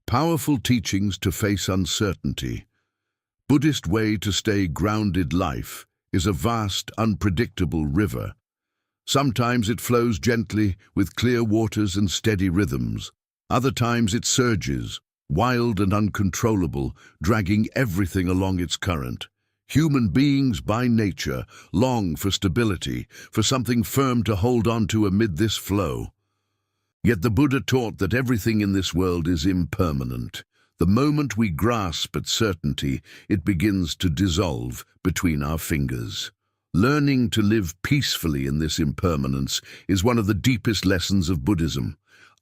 Powerful teachings to face uncertainty. Buddhist way to stay grounded. Life is a vast, unpredictable river. Sometimes it flows gently with clear waters and steady rhythms. Other times it surges, wild and uncontrollable, dragging everything along its current. Human beings by nature long for stability, for something firm to hold on to amid this flow. Yet the Buddha taught that everything in this world is impermanent. The moment we grasp at certainty, it begins to dissolve between our fingers. Learning to live peacefully in this impermanence is one of the deepest lessons of Buddhism.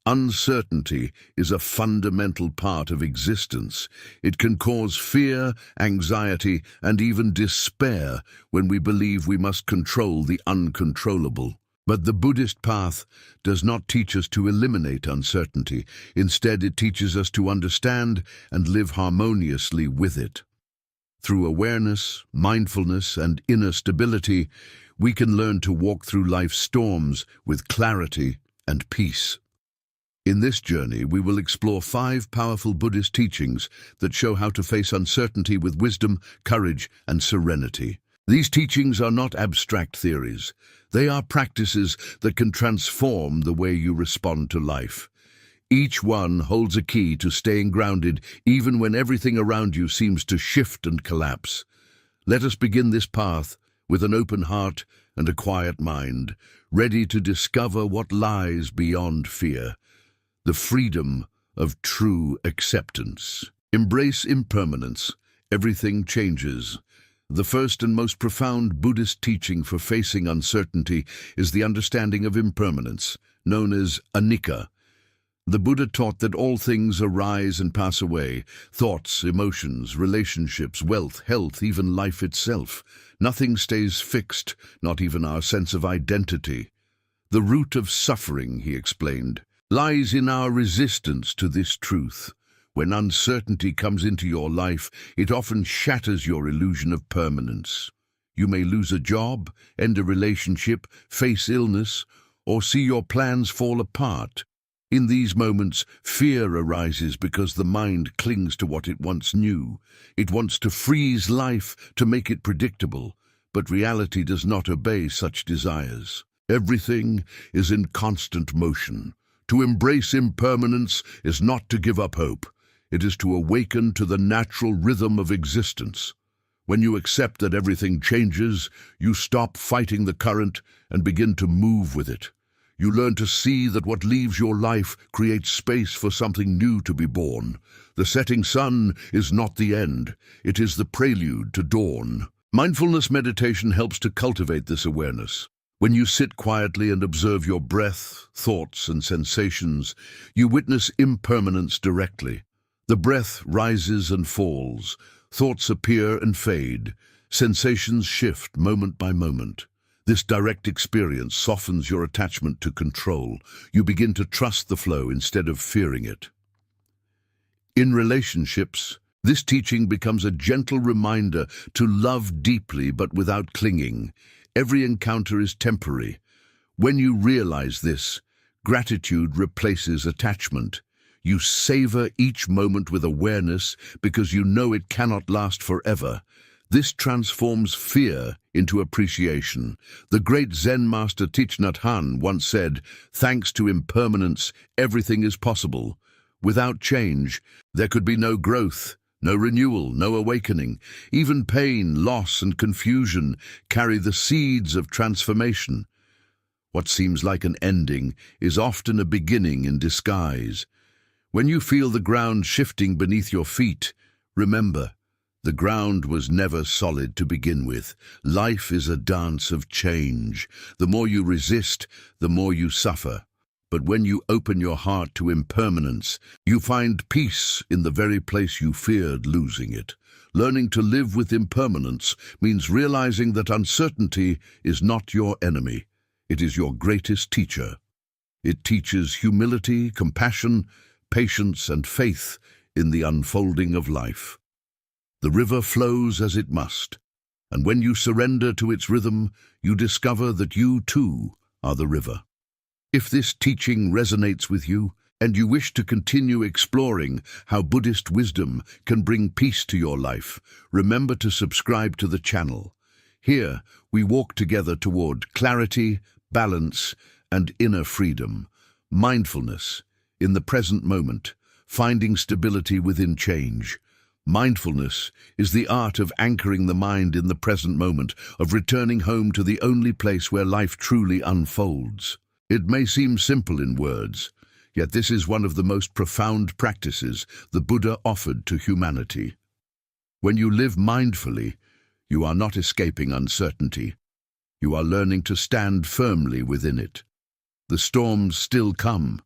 Uncertainty is a fundamental part of existence. It can cause fear, anxiety, and even despair when we believe we must control the uncontrollable. But the Buddhist path does not teach us to eliminate uncertainty. Instead, it teaches us to understand and live harmoniously with it. Through awareness, mindfulness, and inner stability, we can learn to walk through life's storms with clarity and peace. In this journey, we will explore 5 powerful Buddhist teachings that show how to face uncertainty with wisdom, courage, and serenity. These teachings are not abstract theories. They are practices that can transform the way you respond to life. Each one holds a key to staying grounded even when everything around you seems to shift and collapse. Let us begin this path with an open heart and a quiet mind, ready to discover what lies beyond fear. The freedom of true acceptance. Embrace impermanence. Everything changes. The first and most profound Buddhist teaching for facing uncertainty is the understanding of impermanence, known as anicca. The Buddha taught that all things arise and pass away: thoughts, emotions, relationships, wealth, health, even life itself. Nothing stays fixed, not even our sense of identity. The root of suffering, he explained, lies in our resistance to this truth. When uncertainty comes into your life, it often shatters your illusion of permanence. You may lose a job, end a relationship, face illness, or see your plans fall apart. In these moments, fear arises because the mind clings to what it once knew. It wants to freeze life, to make it predictable, but reality does not obey such desires. Everything is in constant motion. To embrace impermanence is not to give up hope. It is to awaken to the natural rhythm of existence. When you accept that everything changes, you stop fighting the current and begin to move with it. You learn to see that what leaves your life creates space for something new to be born. The setting sun is not the end. It is the prelude to dawn. Mindfulness meditation helps to cultivate this awareness. When you sit quietly and observe your breath, thoughts, and sensations, you witness impermanence directly. The breath rises and falls, thoughts appear and fade, sensations shift moment by moment. This direct experience softens your attachment to control. You begin to trust the flow instead of fearing it. In relationships, this teaching becomes a gentle reminder to love deeply but without clinging. Every encounter is temporary. When you realize this, gratitude replaces attachment. You savor each moment with awareness because you know it cannot last forever. This transforms fear into appreciation. The great Zen master Thich Nhat Hanh once said, "Thanks to impermanence, everything is possible. Without change, there could be no growth, no renewal, no awakening. Even pain, loss, and confusion carry the seeds of transformation." What seems like an ending is often a beginning in disguise. When you feel the ground shifting beneath your feet, remember, the ground was never solid to begin with. Life is a dance of change. The more you resist, the more you suffer. But when you open your heart to impermanence, you find peace in the very place you feared losing it. Learning to live with impermanence means realizing that uncertainty is not your enemy. It is your greatest teacher. It teaches humility, compassion, patience, and faith in the unfolding of life. The river flows as it must, and when you surrender to its rhythm, you discover that you too are the river. If this teaching resonates with you, and you wish to continue exploring how Buddhist wisdom can bring peace to your life, remember to subscribe to the channel. Here, we walk together toward clarity, balance, and inner freedom. Mindfulness, in the present moment, finding stability within change. Mindfulness is the art of anchoring the mind in the present moment, of returning home to the only place where life truly unfolds. It may seem simple in words, yet this is one of the most profound practices the Buddha offered to humanity. When you live mindfully, you are not escaping uncertainty. You are learning to stand firmly within it. The storms still come,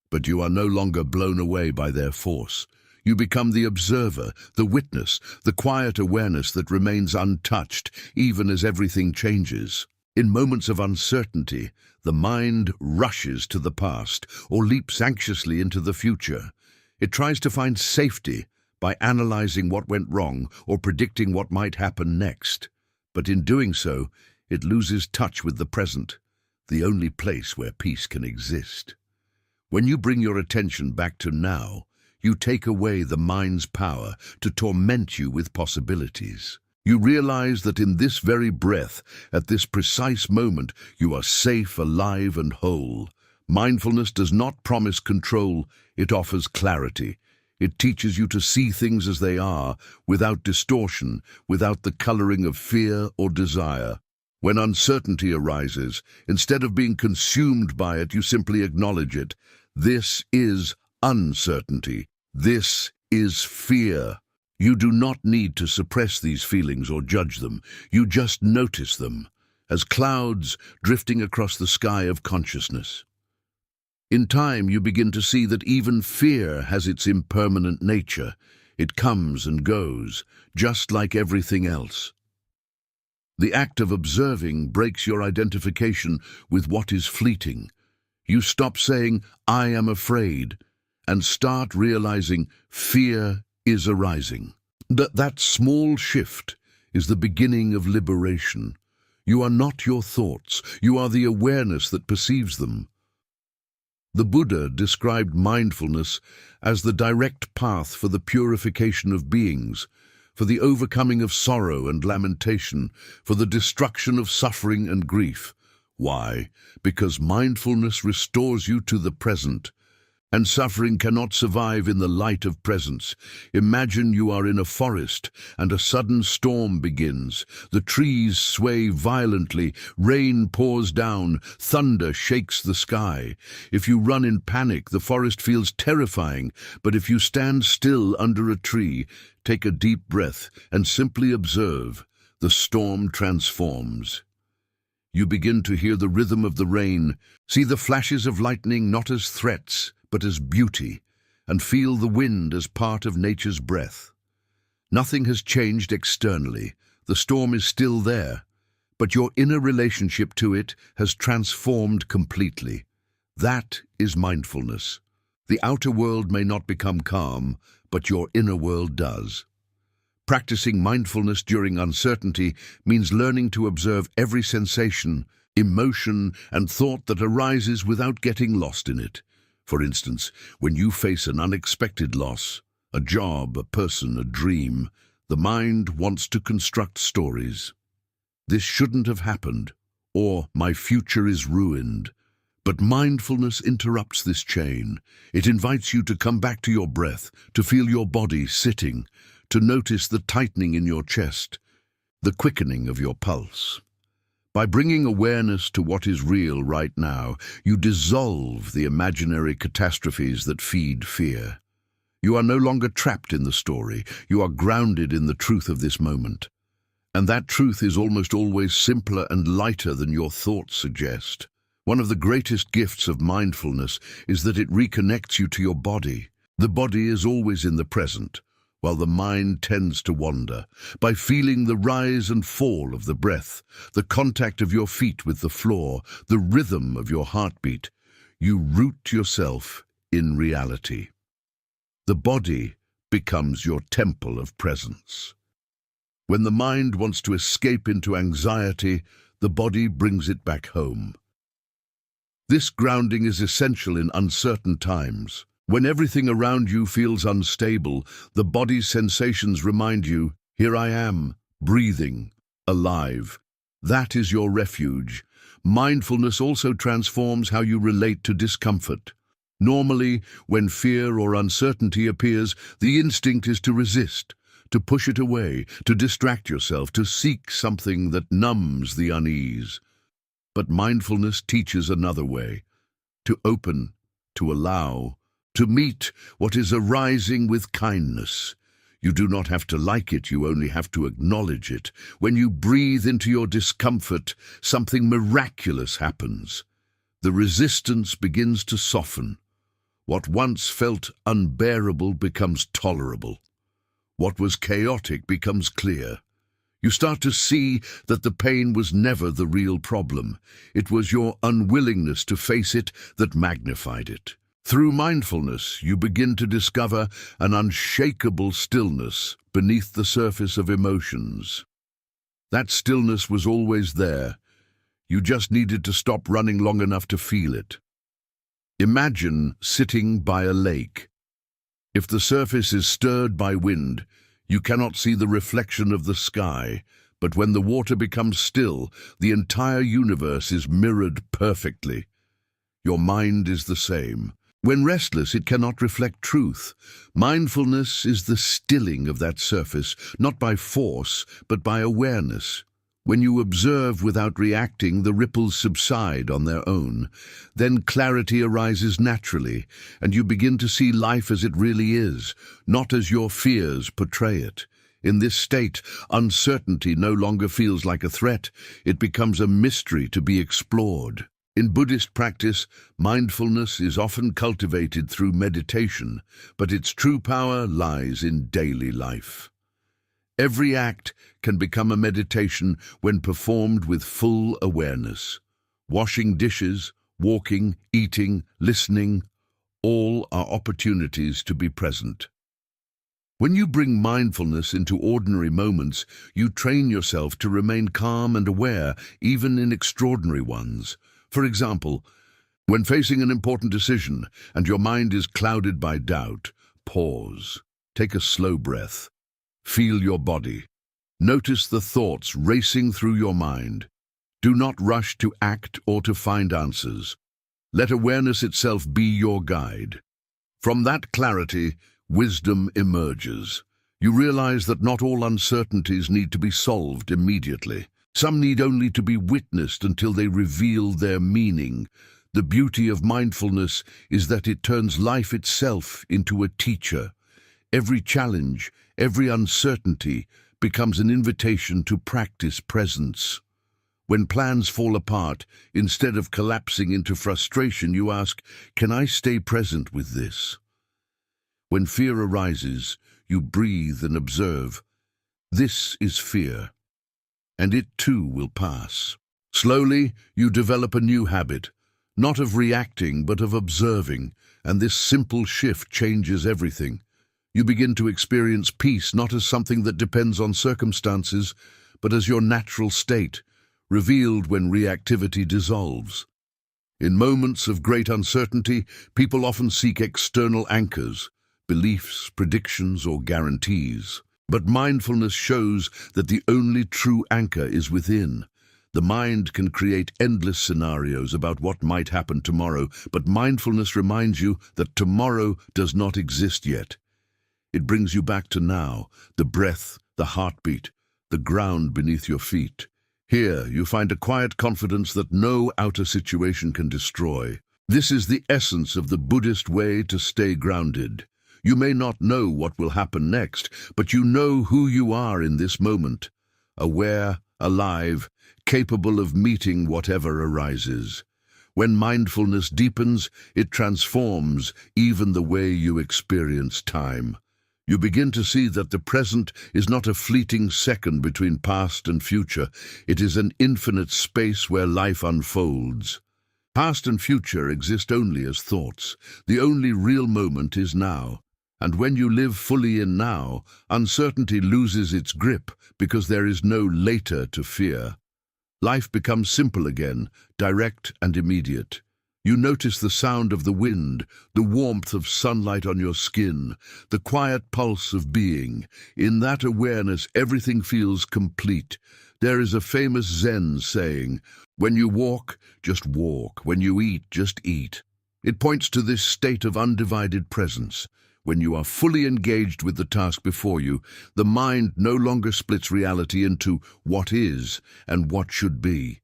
but you are no longer blown away by their force. You become the observer, the witness, the quiet awareness that remains untouched even as everything changes. In moments of uncertainty, the mind rushes to the past or leaps anxiously into the future. It tries to find safety by analyzing what went wrong or predicting what might happen next. But in doing so, it loses touch with the present, the only place where peace can exist. When you bring your attention back to now, you take away the mind's power to torment you with possibilities. You realize that in this very breath, at this precise moment, you are safe, alive, and whole. Mindfulness does not promise control, it offers clarity. It teaches you to see things as they are, without distortion, without the coloring of fear or desire. When uncertainty arises, instead of being consumed by it, you simply acknowledge it. This is uncertainty. This is fear. You do not need to suppress these feelings or judge them. You just notice them, as clouds drifting across the sky of consciousness. In time, you begin to see that even fear has its impermanent nature. It comes and goes, just like everything else. The act of observing breaks your identification with what is fleeting. You stop saying, "I am afraid," and start realizing fear is arising. That small shift is the beginning of liberation. You are not your thoughts, you are the awareness that perceives them. The Buddha described mindfulness as the direct path for the purification of beings, for the overcoming of sorrow and lamentation, for the destruction of suffering and grief. Why? Because mindfulness restores you to the present, and suffering cannot survive in the light of presence. Imagine you are in a forest and a sudden storm begins. The trees sway violently, rain pours down, thunder shakes the sky. If you run in panic, the forest feels terrifying, but if you stand still under a tree, take a deep breath, and simply observe, the storm transforms. You begin to hear the rhythm of the rain, see the flashes of lightning not as threats, but as beauty, and feel the wind as part of nature's breath. Nothing has changed externally. The storm is still there, but your inner relationship to it has transformed completely. That is mindfulness. The outer world may not become calm, but your inner world does. Practicing mindfulness during uncertainty means learning to observe every sensation, emotion, and thought that arises without getting lost in it. For instance, when you face an unexpected loss, a job, a person, a dream, the mind wants to construct stories. This shouldn't have happened, or my future is ruined. But mindfulness interrupts this chain. It invites you to come back to your breath, to feel your body sitting, to notice the tightening in your chest, the quickening of your pulse. By bringing awareness to what is real right now, you dissolve the imaginary catastrophes that feed fear. You are no longer trapped in the story. You are grounded in the truth of this moment. And that truth is almost always simpler and lighter than your thoughts suggest. One of the greatest gifts of mindfulness is that it reconnects you to your body. The body is always in the present, while the mind tends to wander. By feeling the rise and fall of the breath, the contact of your feet with the floor, the rhythm of your heartbeat, you root yourself in reality. The body becomes your temple of presence. When the mind wants to escape into anxiety, the body brings it back home. This grounding is essential in uncertain times. When everything around you feels unstable, the body's sensations remind you, here I am, breathing, alive. That is your refuge. Mindfulness also transforms how you relate to discomfort. Normally, when fear or uncertainty appears, the instinct is to resist, to push it away, to distract yourself, to seek something that numbs the unease. But mindfulness teaches another way, to open, to allow, to meet what is arising with kindness. You do not have to like it, you only have to acknowledge it. When you breathe into your discomfort, something miraculous happens. The resistance begins to soften. What once felt unbearable becomes tolerable. What was chaotic becomes clear. You start to see that the pain was never the real problem. It was your unwillingness to face it that magnified it. Through mindfulness, you begin to discover an unshakable stillness beneath the surface of emotions. That stillness was always there. You just needed to stop running long enough to feel it. Imagine sitting by a lake. If the surface is stirred by wind, you cannot see the reflection of the sky, but when the water becomes still, the entire universe is mirrored perfectly. Your mind is the same. When restless, it cannot reflect truth. Mindfulness is the stilling of that surface, not by force, but by awareness. When you observe without reacting, the ripples subside on their own. Then clarity arises naturally, and you begin to see life as it really is, not as your fears portray it. In this state, uncertainty no longer feels like a threat. It becomes a mystery to be explored. In Buddhist practice, mindfulness is often cultivated through meditation, but its true power lies in daily life. Every act can become a meditation when performed with full awareness. Washing dishes, walking, eating, listening, all are opportunities to be present. When you bring mindfulness into ordinary moments, you train yourself to remain calm and aware, even in extraordinary ones. For example, when facing an important decision and your mind is clouded by doubt, pause, take a slow breath. Feel your body. Notice the thoughts racing through your mind. Do not rush to act or to find answers. Let awareness itself be your guide. From that clarity, wisdom emerges. You realize that not all uncertainties need to be solved immediately. Some need only to be witnessed until they reveal their meaning. The beauty of mindfulness is that it turns life itself into a teacher. Every challenge, every uncertainty becomes an invitation to practice presence. When plans fall apart, instead of collapsing into frustration, you ask, can I stay present with this? When fear arises, you breathe and observe. This is fear, and it too will pass. Slowly, you develop a new habit, not of reacting but of observing, and this simple shift changes everything. You begin to experience peace not as something that depends on circumstances, but as your natural state, revealed when reactivity dissolves. In moments of great uncertainty, people often seek external anchors, beliefs, predictions, or guarantees. But mindfulness shows that the only true anchor is within. The mind can create endless scenarios about what might happen tomorrow, but mindfulness reminds you that tomorrow does not exist yet. It brings you back to now, the breath, the heartbeat, the ground beneath your feet. Here, you find a quiet confidence that no outer situation can destroy. This is the essence of the Buddhist way to stay grounded. You may not know what will happen next, but you know who you are in this moment. Aware, alive, capable of meeting whatever arises. When mindfulness deepens, it transforms even the way you experience time. You begin to see that the present is not a fleeting second between past and future. It is an infinite space where life unfolds. Past and future exist only as thoughts. The only real moment is now. And when you live fully in now, uncertainty loses its grip because there is no later to fear. Life becomes simple again, direct and immediate. You notice the sound of the wind, the warmth of sunlight on your skin, the quiet pulse of being. In that awareness, everything feels complete. There is a famous Zen saying, "When you walk, just walk. When you eat, just eat." It points to this state of undivided presence. When you are fully engaged with the task before you, the mind no longer splits reality into what is and what should be.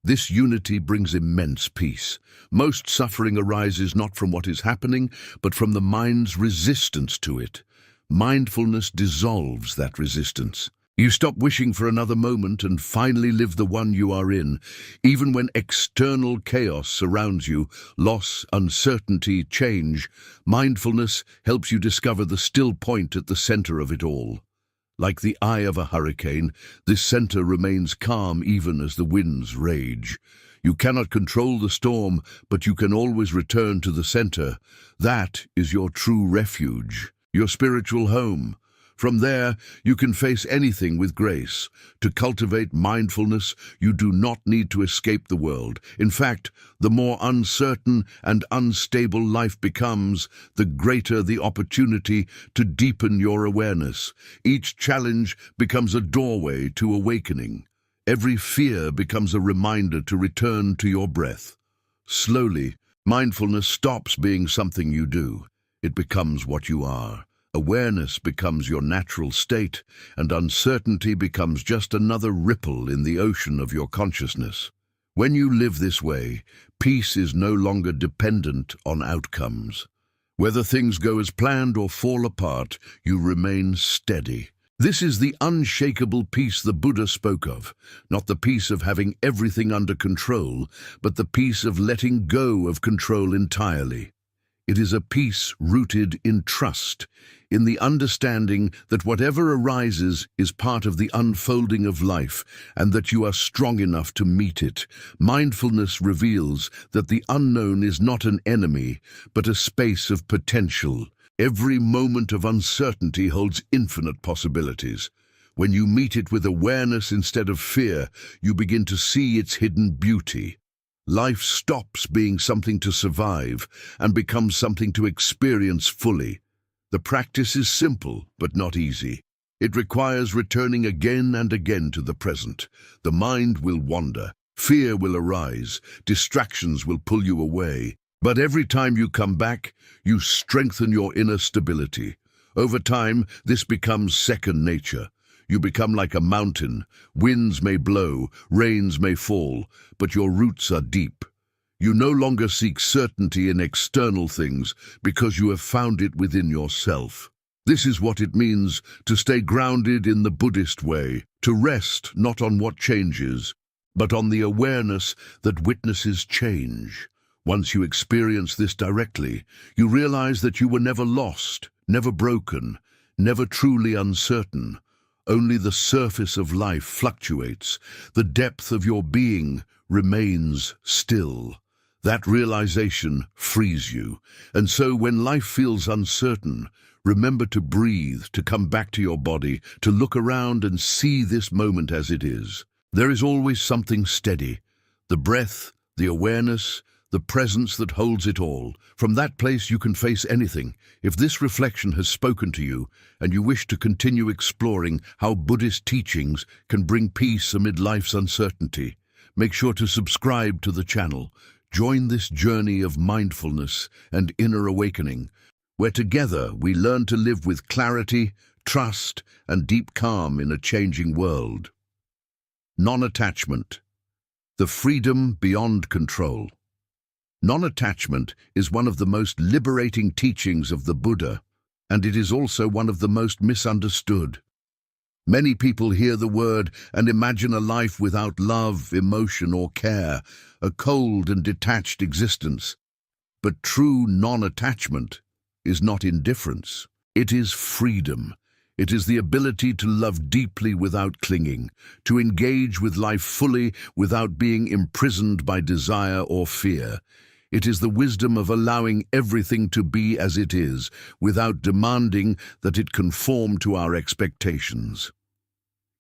This unity brings immense peace. Most suffering arises not from what is happening, but from the mind's resistance to it. Mindfulness dissolves that resistance. You stop wishing for another moment and finally live the one you are in. Even when external chaos surrounds you, loss, uncertainty, change, mindfulness helps you discover the still point at the center of it all. Like the eye of a hurricane, this center remains calm even as the winds rage. You cannot control the storm, but you can always return to the center. That is your true refuge, your spiritual home. From there, you can face anything with grace. To cultivate mindfulness, you do not need to escape the world. In fact, the more uncertain and unstable life becomes, the greater the opportunity to deepen your awareness. Each challenge becomes a doorway to awakening. Every fear becomes a reminder to return to your breath. Slowly, mindfulness stops being something you do. It becomes what you are. Awareness becomes your natural state, and uncertainty becomes just another ripple in the ocean of your consciousness. When you live this way, peace is no longer dependent on outcomes. Whether things go as planned or fall apart, you remain steady. This is the unshakable peace the Buddha spoke of, not the peace of having everything under control, but the peace of letting go of control entirely. It is a peace rooted in trust, in the understanding that whatever arises is part of the unfolding of life and that you are strong enough to meet it. Mindfulness reveals that the unknown is not an enemy, but a space of potential. Every moment of uncertainty holds infinite possibilities. When you meet it with awareness instead of fear, you begin to see its hidden beauty. Life stops being something to survive and becomes something to experience fully. The practice is simple, but not easy. It requires returning again and again to the present. The mind will wander, fear will arise, distractions will pull you away. But every time you come back, you strengthen your inner stability. Over time, this becomes second nature. You become like a mountain. Winds may blow, rains may fall, but your roots are deep. You no longer seek certainty in external things because you have found it within yourself. This is what it means to stay grounded in the Buddhist way, to rest not on what changes, but on the awareness that witnesses change. Once you experience this directly, you realize that you were never lost, never broken, never truly uncertain. Only the surface of life fluctuates. The depth of your being remains still. That realization frees you. And so when life feels uncertain, remember to breathe, to come back to your body, to look around and see this moment as it is. There is always something steady. The breath, the awareness, the presence that holds it all. From that place you can face anything. If this reflection has spoken to you, and you wish to continue exploring how Buddhist teachings can bring peace amid life's uncertainty, make sure to subscribe to the channel. Join this journey of mindfulness and inner awakening, where together we learn to live with clarity, trust, and deep calm in a changing world. Non-attachment. The freedom beyond control. Non-attachment is one of the most liberating teachings of the Buddha, and it is also one of the most misunderstood. Many people hear the word and imagine a life without love, emotion, or care, a cold and detached existence. But true non-attachment is not indifference. It is freedom. It is the ability to love deeply without clinging, to engage with life fully without being imprisoned by desire or fear. It is the wisdom of allowing everything to be as it is, without demanding that it conform to our expectations.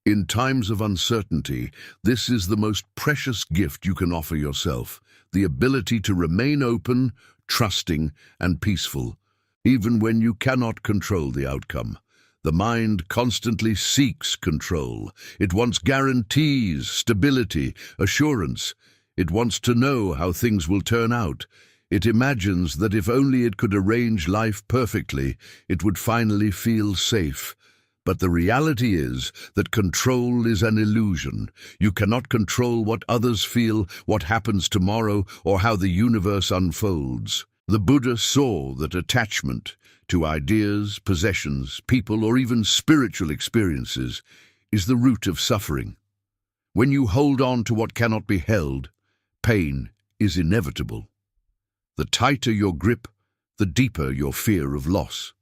In times of uncertainty, this is the most precious gift you can offer yourself, the ability to remain open, trusting, and peaceful, even when you cannot control the outcome. The mind constantly seeks control. It wants guarantees, stability, assurance. It wants to know how things will turn out. It imagines that if only it could arrange life perfectly, it would finally feel safe. But the reality is that control is an illusion. You cannot control what others feel, what happens tomorrow, or how the universe unfolds. The Buddha saw that attachment to ideas, possessions, people, or even spiritual experiences is the root of suffering. When you hold on to what cannot be held, pain is inevitable. The tighter your grip, the deeper your fear of loss.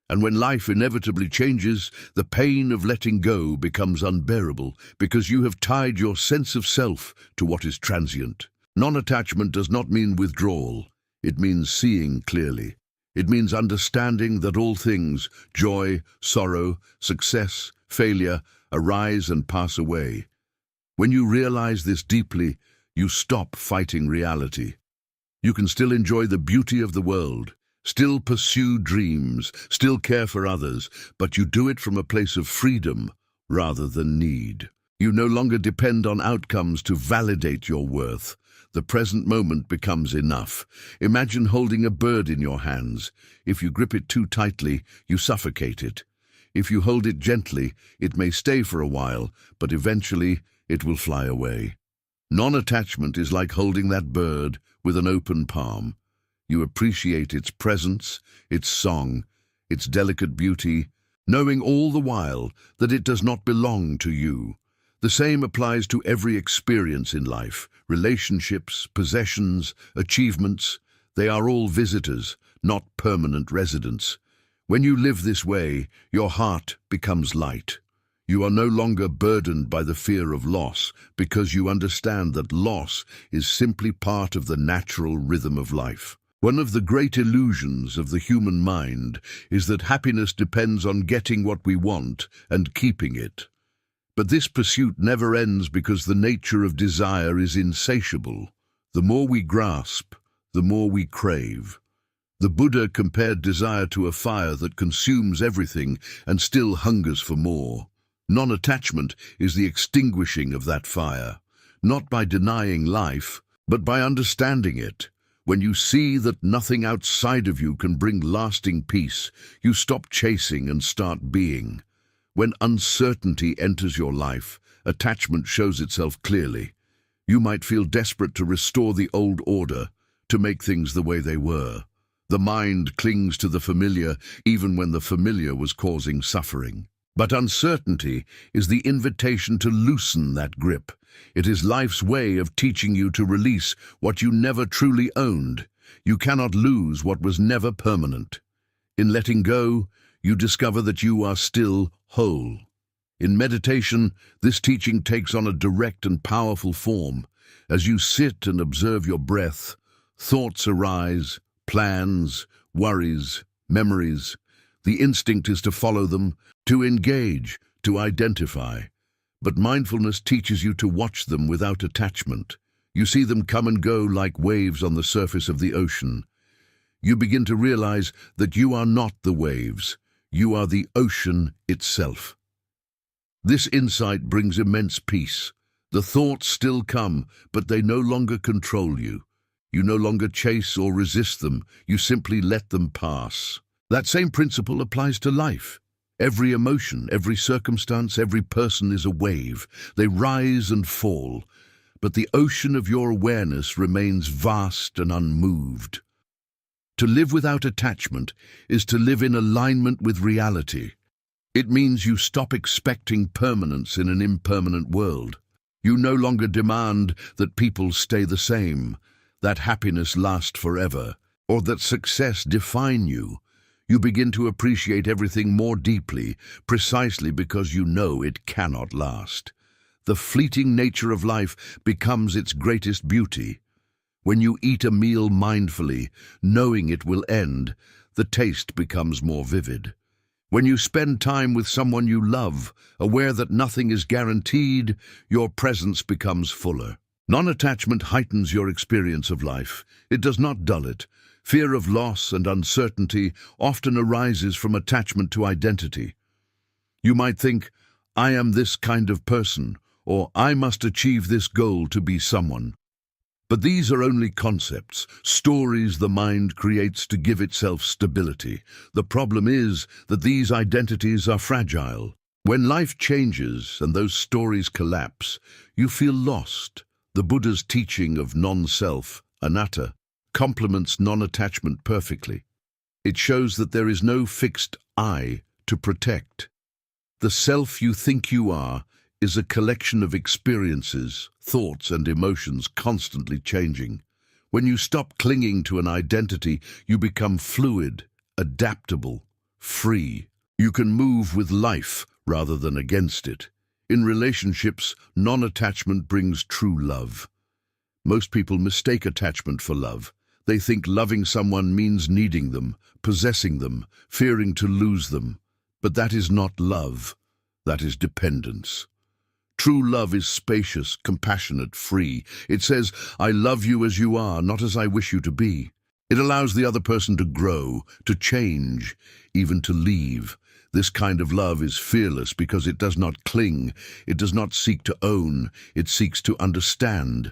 And when life inevitably changes, the pain of letting go becomes unbearable because you have tied your sense of self to what is transient. Non-attachment does not mean withdrawal. It means seeing clearly. It means understanding that all things, joy, sorrow, success, failure, arise and pass away. When you realize this deeply, you stop fighting reality. You can still enjoy the beauty of the world, still pursue dreams, still care for others, but you do it from a place of freedom rather than need. You no longer depend on outcomes to validate your worth. The present moment becomes enough. Imagine holding a bird in your hands. If you grip it too tightly, you suffocate it. If you hold it gently, it may stay for a while, but eventually it will fly away. Non-attachment is like holding that bird with an open palm. You appreciate its presence, its song, its delicate beauty, knowing all the while that it does not belong to you. The same applies to every experience in life. Relationships, possessions, achievements, they are all visitors, not permanent residents. When you live this way, your heart becomes light. You are no longer burdened by the fear of loss because you understand that loss is simply part of the natural rhythm of life. One of the great illusions of the human mind is that happiness depends on getting what we want and keeping it. But this pursuit never ends because the nature of desire is insatiable. The more we grasp, the more we crave. The Buddha compared desire to a fire that consumes everything and still hungers for more. Non-attachment is the extinguishing of that fire, not by denying life, but by understanding it. When you see that nothing outside of you can bring lasting peace, you stop chasing and start being. When uncertainty enters your life, attachment shows itself clearly. You might feel desperate to restore the old order, to make things the way they were. The mind clings to the familiar even when the familiar was causing suffering. But uncertainty is the invitation to loosen that grip. It is life's way of teaching you to release what you never truly owned. You cannot lose what was never permanent. In letting go, you discover that you are still whole. In meditation, this teaching takes on a direct and powerful form. As you sit and observe your breath, thoughts arise, plans, worries, memories. The instinct is to follow them, to engage, to identify. But mindfulness teaches you to watch them without attachment. You see them come and go like waves on the surface of the ocean. You begin to realize that you are not the waves. You are the ocean itself. This insight brings immense peace. The thoughts still come, but they no longer control you. You no longer chase or resist them. You simply let them pass. That same principle applies to life. Every emotion, every circumstance, every person is a wave. They rise and fall, but the ocean of your awareness remains vast and unmoved. To live without attachment is to live in alignment with reality. It means you stop expecting permanence in an impermanent world. You no longer demand that people stay the same, that happiness last forever, or that success define you. You begin to appreciate everything more deeply, precisely because you know it cannot last. The fleeting nature of life becomes its greatest beauty. When you eat a meal mindfully, knowing it will end, the taste becomes more vivid. When you spend time with someone you love, aware that nothing is guaranteed, your presence becomes fuller. Non-attachment heightens your experience of life. It does not dull it. Fear of loss and uncertainty often arises from attachment to identity. You might think, I am this kind of person, or I must achieve this goal to be someone. But these are only concepts, stories the mind creates to give itself stability. The problem is that these identities are fragile. When life changes and those stories collapse, you feel lost. The Buddha's teaching of non-self, anatta, complements non-attachment perfectly. It shows that there is no fixed I to protect. The self you think you are is a collection of experiences, thoughts and emotions constantly changing. When you stop clinging to an identity, you become fluid, adaptable, free. You can move with life rather than against it. In relationships, non-attachment brings true love. Most people mistake attachment for love. They think loving someone means needing them, possessing them, fearing to lose them. But that is not love. That is dependence. True love is spacious, compassionate, free. It says, I love you as you are, not as I wish you to be. It allows the other person to grow, to change, even to leave. This kind of love is fearless because it does not cling, it does not seek to own, it seeks to understand.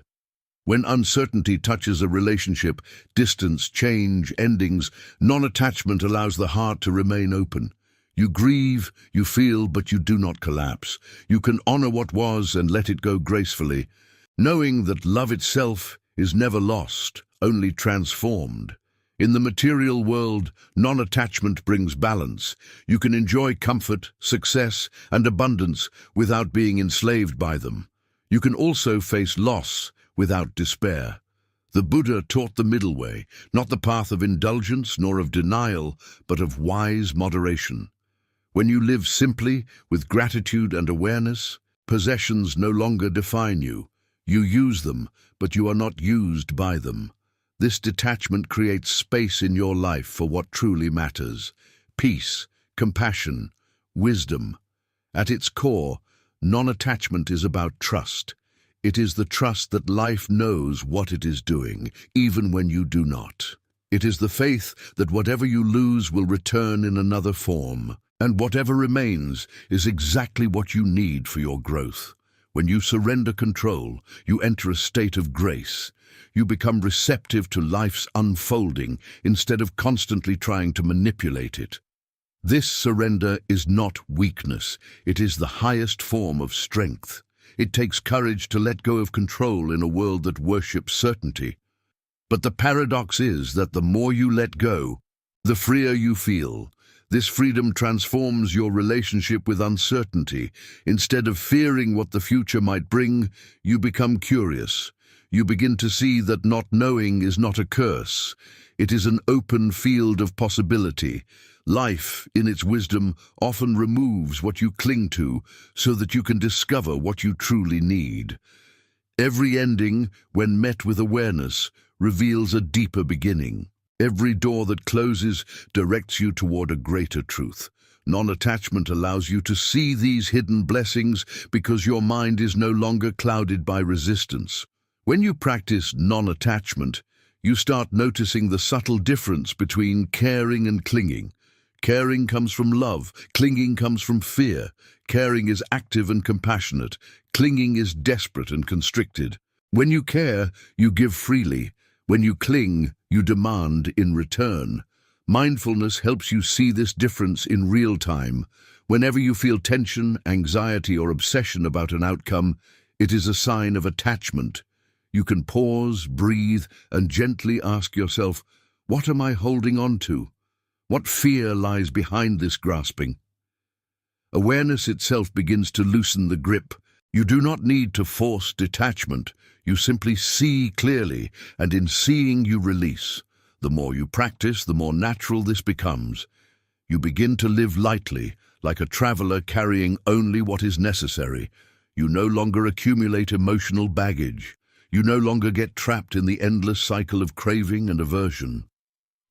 When uncertainty touches a relationship, distance, change, endings, non-attachment allows the heart to remain open. You grieve, you feel, but you do not collapse. You can honor what was and let it go gracefully, knowing that love itself is never lost, only transformed. In the material world, non-attachment brings balance. You can enjoy comfort, success, and abundance without being enslaved by them. You can also face loss without despair. The Buddha taught the middle way, not the path of indulgence nor of denial, but of wise moderation. When you live simply, with gratitude and awareness, possessions no longer define you. You use them, but you are not used by them. This detachment creates space in your life for what truly matters: peace, compassion, wisdom. At its core, non-attachment is about trust. It is the trust that life knows what it is doing, even when you do not. It is the faith that whatever you lose will return in another form, and whatever remains is exactly what you need for your growth. When you surrender control, you enter a state of grace. You become receptive to life's unfolding instead of constantly trying to manipulate it. This surrender is not weakness. It is the highest form of strength. It takes courage to let go of control in a world that worships certainty. But the paradox is that the more you let go, the freer you feel. This freedom transforms your relationship with uncertainty. Instead of fearing what the future might bring, you become curious. You begin to see that not knowing is not a curse. It is an open field of possibility. Life, in its wisdom, often removes what you cling to so that you can discover what you truly need. Every ending, when met with awareness, reveals a deeper beginning. Every door that closes directs you toward a greater truth. Non-attachment allows you to see these hidden blessings because your mind is no longer clouded by resistance. When you practice non-attachment, you start noticing the subtle difference between caring and clinging. Caring comes from love, clinging comes from fear. Caring is active and compassionate, clinging is desperate and constricted. When you care, you give freely. When you cling, you demand in return. Mindfulness helps you see this difference in real time. Whenever you feel tension, anxiety, or obsession about an outcome, it is a sign of attachment. You can pause, breathe, and gently ask yourself, what am I holding on to? What fear lies behind this grasping? Awareness itself begins to loosen the grip. You do not need to force detachment. You simply see clearly, and in seeing you release. The more you practice, the more natural this becomes. You begin to live lightly, like a traveler carrying only what is necessary. You no longer accumulate emotional baggage. You no longer get trapped in the endless cycle of craving and aversion.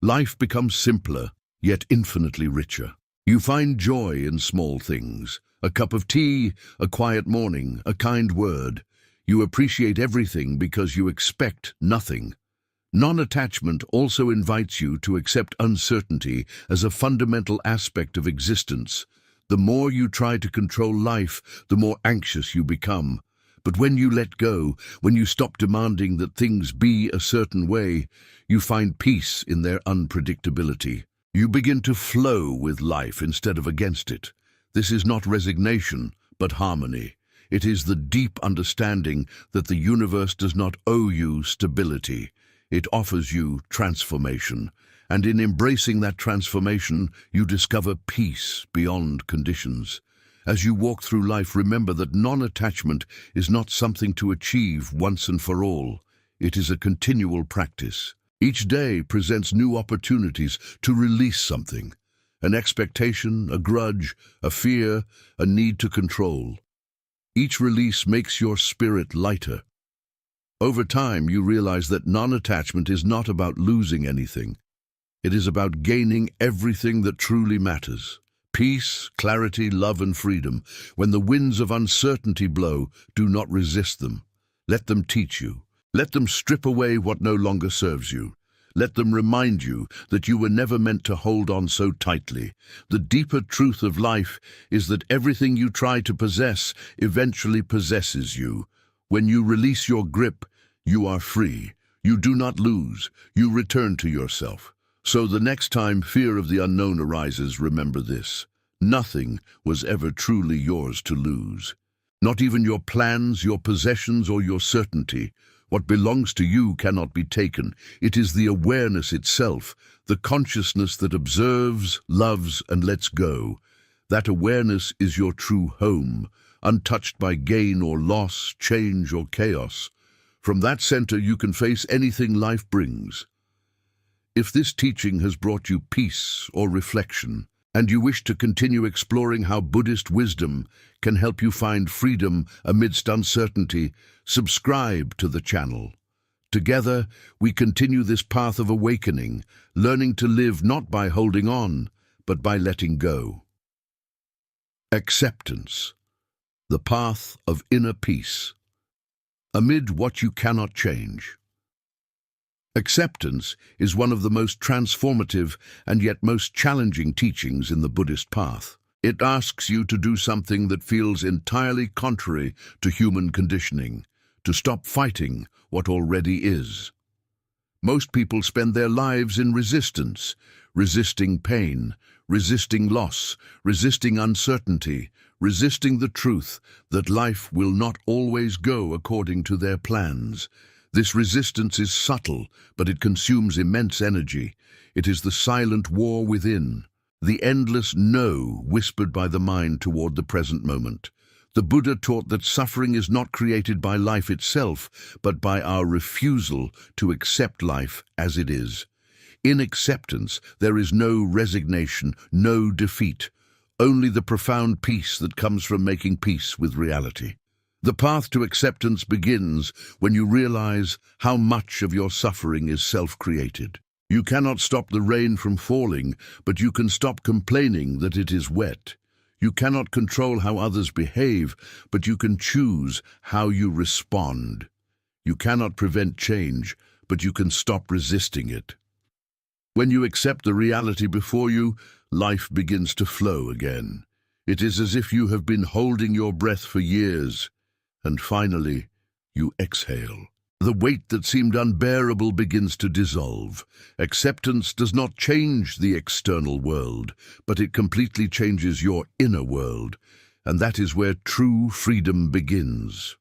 Life becomes simpler, yet infinitely richer. You find joy in small things. A cup of tea, a quiet morning, a kind word. You appreciate everything because you expect nothing. Non-attachment also invites you to accept uncertainty as a fundamental aspect of existence. The more you try to control life, the more anxious you become. But when you let go, when you stop demanding that things be a certain way, you find peace in their unpredictability. You begin to flow with life instead of against it. This is not resignation, but harmony. It is the deep understanding that the universe does not owe you stability. It offers you transformation. And in embracing that transformation, you discover peace beyond conditions. As you walk through life, remember that non-attachment is not something to achieve once and for all. It is a continual practice. Each day presents new opportunities to release something. An expectation, a grudge, a fear, a need to control. Each release makes your spirit lighter. Over time, you realize that non-attachment is not about losing anything. It is about gaining everything that truly matters. Peace, clarity, love, and freedom. When the winds of uncertainty blow, do not resist them. Let them teach you. Let them strip away what no longer serves you. Let them remind you that you were never meant to hold on so tightly. The deeper truth of life is that everything you try to possess eventually possesses you. When you release your grip, you are free. You do not lose. You return to yourself. So the next time fear of the unknown arises, remember this. Nothing was ever truly yours to lose. Not even your plans, your possessions, or your certainty. What belongs to you cannot be taken. It is the awareness itself, the consciousness that observes, loves, and lets go. That awareness is your true home, untouched by gain or loss, change or chaos. From that center you can face anything life brings. If this teaching has brought you peace or reflection, and you wish to continue exploring how Buddhist wisdom can help you find freedom amidst uncertainty, subscribe to the channel. Together, we continue this path of awakening, learning to live not by holding on, but by letting go. Acceptance, the path of inner peace. Amid what you cannot change. Acceptance is one of the most transformative and yet most challenging teachings in the Buddhist path. It asks you to do something that feels entirely contrary to human conditioning, to stop fighting what already is. Most people spend their lives in resistance, resisting pain, resisting loss, resisting uncertainty, resisting the truth that life will not always go according to their plans. This resistance is subtle, but it consumes immense energy. It is the silent war within, the endless no whispered by the mind toward the present moment. The Buddha taught that suffering is not created by life itself, but by our refusal to accept life as it is. In acceptance, there is no resignation, no defeat, only the profound peace that comes from making peace with reality. The path to acceptance begins when you realize how much of your suffering is self-created. You cannot stop the rain from falling, but you can stop complaining that it is wet. You cannot control how others behave, but you can choose how you respond. You cannot prevent change, but you can stop resisting it. When you accept the reality before you, life begins to flow again. It is as if you have been holding your breath for years. And finally, you exhale. The weight that seemed unbearable begins to dissolve. Acceptance does not change the external world, but it completely changes your inner world, and that is where true freedom begins.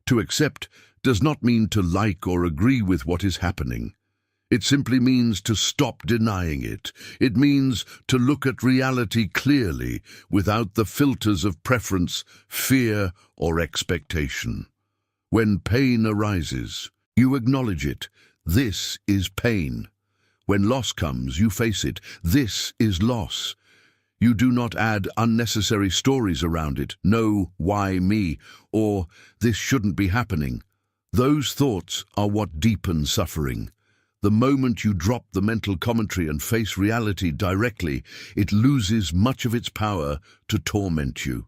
To accept does not mean to like or agree with what is happening. It simply means to stop denying it. It means to look at reality clearly, without the filters of preference, fear, or expectation. When pain arises, you acknowledge it. This is pain. When loss comes, you face it. This is loss. You do not add unnecessary stories around it. No, why me? Or, this shouldn't be happening. Those thoughts are what deepen suffering. The moment you drop the mental commentary and face reality directly, it loses much of its power to torment you.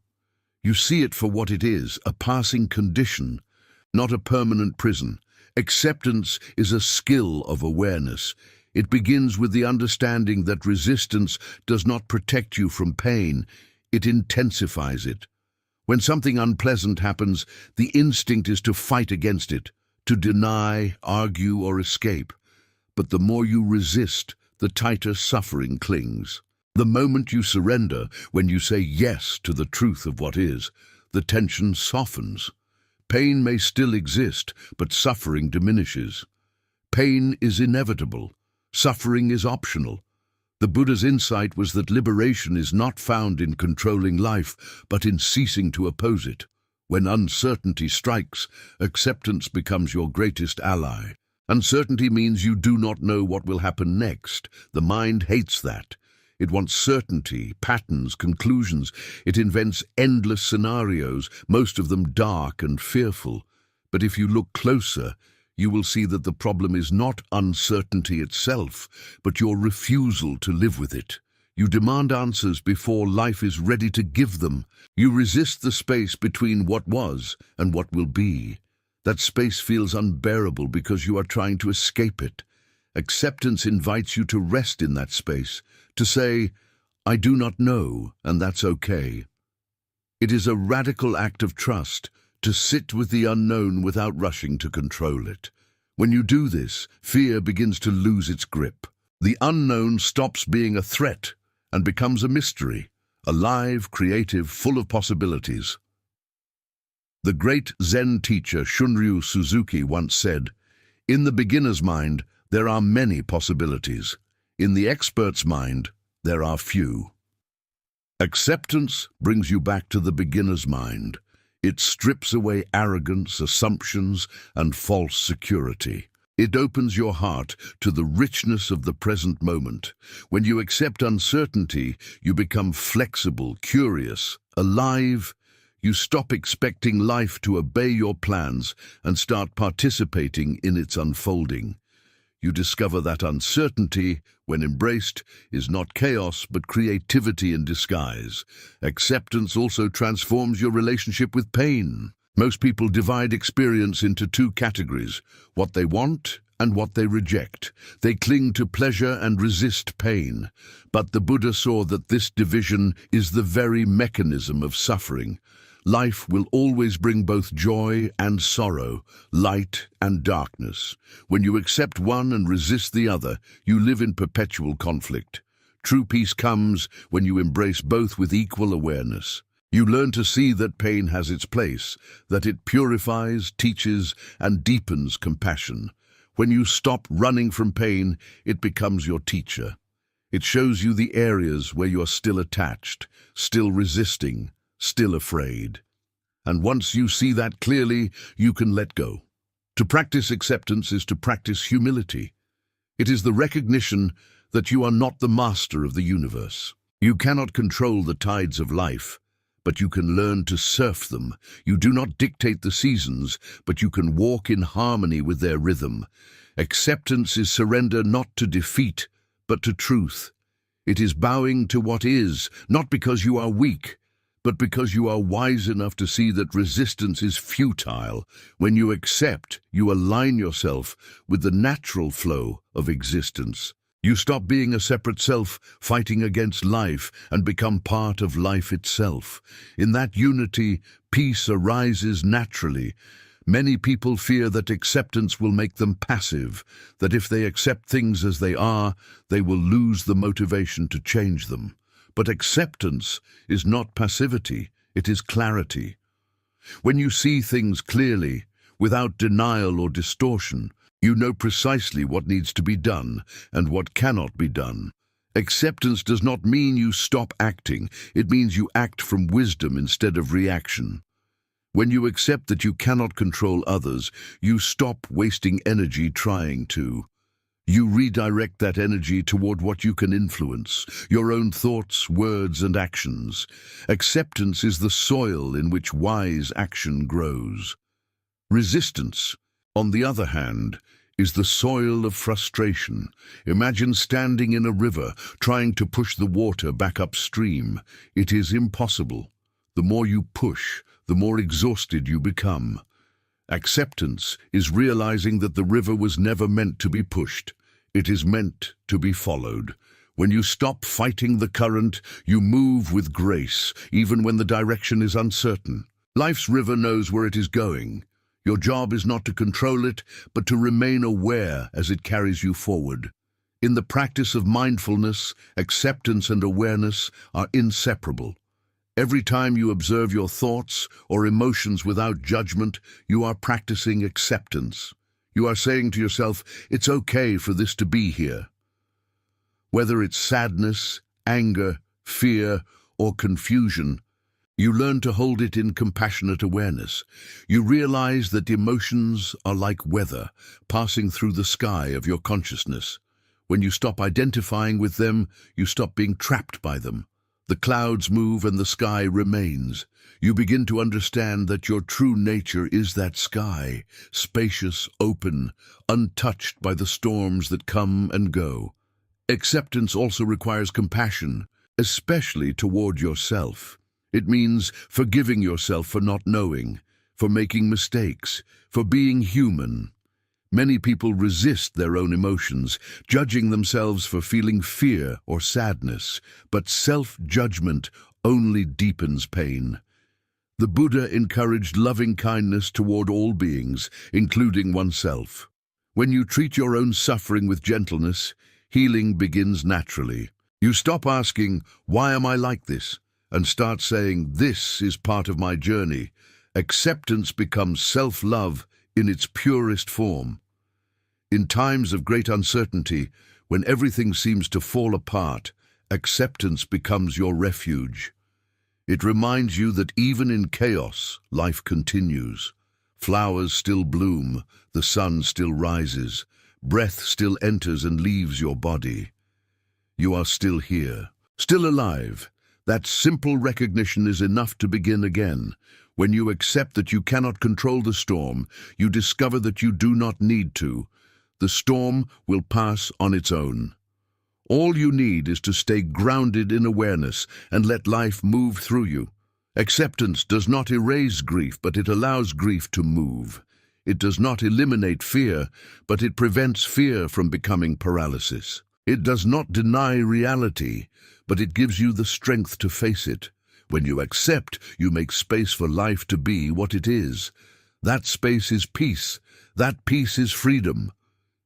You see it for what it is, a passing condition, not a permanent prison. Acceptance is a skill of awareness. It begins with the understanding that resistance does not protect you from pain, it intensifies it. When something unpleasant happens, the instinct is to fight against it, to deny, argue, or escape. But the more you resist, the tighter suffering clings. The moment you surrender, when you say yes to the truth of what is, the tension softens. Pain may still exist, but suffering diminishes. Pain is inevitable. Suffering is optional. The Buddha's insight was that liberation is not found in controlling life, but in ceasing to oppose it. When uncertainty strikes, acceptance becomes your greatest ally. Uncertainty means you do not know what will happen next. The mind hates that. It wants certainty, patterns, conclusions. It invents endless scenarios, most of them dark and fearful. But if you look closer, you will see that the problem is not uncertainty itself, but your refusal to live with it. You demand answers before life is ready to give them. You resist the space between what was and what will be. That space feels unbearable because you are trying to escape it. Acceptance invites you to rest in that space, to say, "I do not know, and that's okay." It is a radical act of trust, to sit with the unknown without rushing to control it. When you do this, fear begins to lose its grip. The unknown stops being a threat and becomes a mystery, alive, creative, full of possibilities. The great Zen teacher Shunryu Suzuki once said, "In the beginner's mind, there are many possibilities. In the expert's mind, there are few." Acceptance brings you back to the beginner's mind. It strips away arrogance, assumptions, and false security. It opens your heart to the richness of the present moment. When you accept uncertainty, you become flexible, curious, alive. You stop expecting life to obey your plans and start participating in its unfolding. You discover that uncertainty, when embraced, is not chaos but creativity in disguise. Acceptance also transforms your relationship with pain. Most people divide experience into two categories: what they want and what they reject. They cling to pleasure and resist pain. But the Buddha saw that this division is the very mechanism of suffering. Life will always bring both joy and sorrow, light and darkness. When you accept one and resist the other, you live in perpetual conflict. True peace comes when you embrace both with equal awareness. You learn to see that pain has its place, that it purifies, teaches, and deepens compassion. When you stop running from pain, it becomes your teacher. It shows you the areas where you are still attached, still resisting, still afraid. And once you see that clearly, you can let go. To practice acceptance is to practice humility. It is the recognition that you are not the master of the universe. You cannot control the tides of life, but you can learn to surf them. You do not dictate the seasons, but you can walk in harmony with their rhythm. Acceptance is surrender not to defeat, but to truth. It is bowing to what is, not because you are weak, but because you are wise enough to see that resistance is futile. When you accept, you align yourself with the natural flow of existence. You stop being a separate self, fighting against life, and become part of life itself. In that unity, peace arises naturally. Many people fear that acceptance will make them passive, that if they accept things as they are, they will lose the motivation to change them. But acceptance is not passivity, it is clarity. When you see things clearly, without denial or distortion, you know precisely what needs to be done and what cannot be done. Acceptance does not mean you stop acting, it means you act from wisdom instead of reaction. When you accept that you cannot control others, you stop wasting energy trying to. You redirect that energy toward what you can influence, your own thoughts, words, and actions. Acceptance is the soil in which wise action grows. Resistance, on the other hand, is the soil of frustration. Imagine standing in a river, trying to push the water back upstream. It is impossible. The more you push, the more exhausted you become. Acceptance is realizing that the river was never meant to be pushed. It is meant to be followed. When you stop fighting the current, you move with grace, even when the direction is uncertain. Life's river knows where it is going. Your job is not to control it, but to remain aware as it carries you forward. In the practice of mindfulness, acceptance and awareness are inseparable. Every time you observe your thoughts or emotions without judgment, you are practicing acceptance. You are saying to yourself, it's okay for this to be here. Whether it's sadness, anger, fear, or confusion, you learn to hold it in compassionate awareness. You realize that emotions are like weather passing through the sky of your consciousness. When you stop identifying with them, you stop being trapped by them. The clouds move and the sky remains. You begin to understand that your true nature is that sky, spacious, open, untouched by the storms that come and go. Acceptance also requires compassion, especially toward yourself. It means forgiving yourself for not knowing, for making mistakes, for being human. Many people resist their own emotions, judging themselves for feeling fear or sadness, but self-judgment only deepens pain. The Buddha encouraged loving kindness toward all beings, including oneself. When you treat your own suffering with gentleness, healing begins naturally. You stop asking, "Why am I like this?" and start saying, "This is part of my journey." Acceptance becomes self-love in its purest form. In times of great uncertainty, when everything seems to fall apart, acceptance becomes your refuge. It reminds you that even in chaos, life continues. Flowers still bloom, the sun still rises, breath still enters and leaves your body. You are still here, still alive. That simple recognition is enough to begin again. When you accept that you cannot control the storm, you discover that you do not need to. The storm will pass on its own. All you need is to stay grounded in awareness and let life move through you. Acceptance does not erase grief, but it allows grief to move. It does not eliminate fear, but it prevents fear from becoming paralysis. It does not deny reality, but it gives you the strength to face it. When you accept, you make space for life to be what it is. That space is peace. That peace is freedom.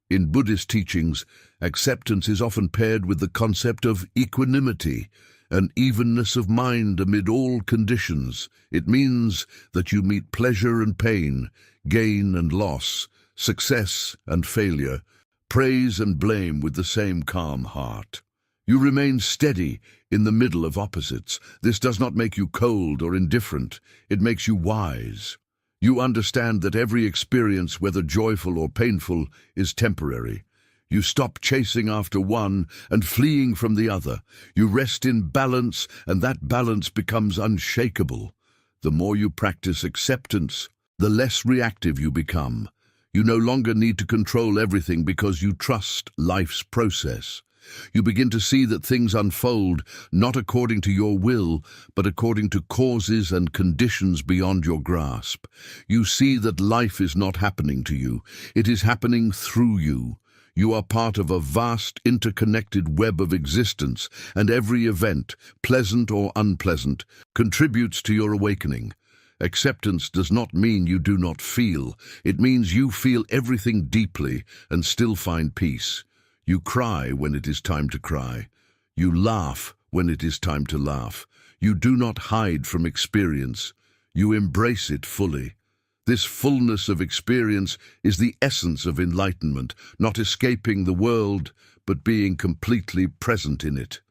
In Buddhist teachings, acceptance is often paired with the concept of equanimity, an evenness of mind amid all conditions. It means that you meet pleasure and pain, gain and loss, success and failure, praise and blame with the same calm heart. You remain steady in the middle of opposites. This does not make you cold or indifferent. It makes you wise. You understand that every experience, whether joyful or painful, is temporary. You stop chasing after one and fleeing from the other. You rest in balance, and that balance becomes unshakable. The more you practice acceptance, the less reactive you become. You no longer need to control everything because you trust life's process. You begin to see that things unfold not according to your will, but according to causes and conditions beyond your grasp. You see that life is not happening to you. It is happening through you. You are part of a vast, interconnected web of existence, and every event, pleasant or unpleasant, contributes to your awakening. Acceptance does not mean you do not feel. It means you feel everything deeply and still find peace. You cry when it is time to cry. You laugh when it is time to laugh. You do not hide from experience. You embrace it fully. This fullness of experience is the essence of enlightenment, not escaping the world, but being completely present in it.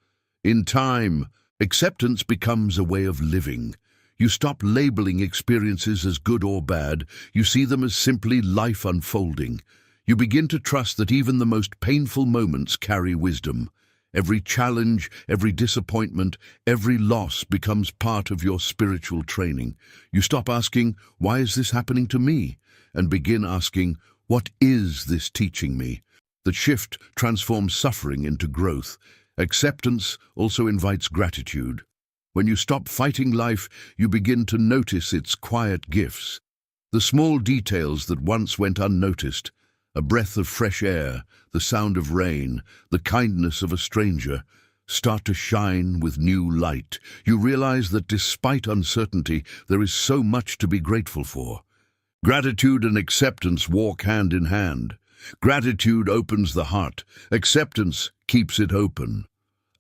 In time, acceptance becomes a way of living. You stop labeling experiences as good or bad. You see them as simply life unfolding. You begin to trust that even the most painful moments carry wisdom. Every challenge, every disappointment, every loss becomes part of your spiritual training. You stop asking, "Why is this happening to me?" and begin asking, What is this teaching me? The shift transforms suffering into growth. Acceptance also invites gratitude. When you stop fighting life, you begin to notice its quiet gifts. The small details that once went unnoticed, a breath of fresh air, the sound of rain, the kindness of a stranger, start to shine with new light. You realize that despite uncertainty, there is so much to be grateful for. Gratitude and acceptance walk hand in hand. Gratitude opens the heart. Acceptance keeps it open.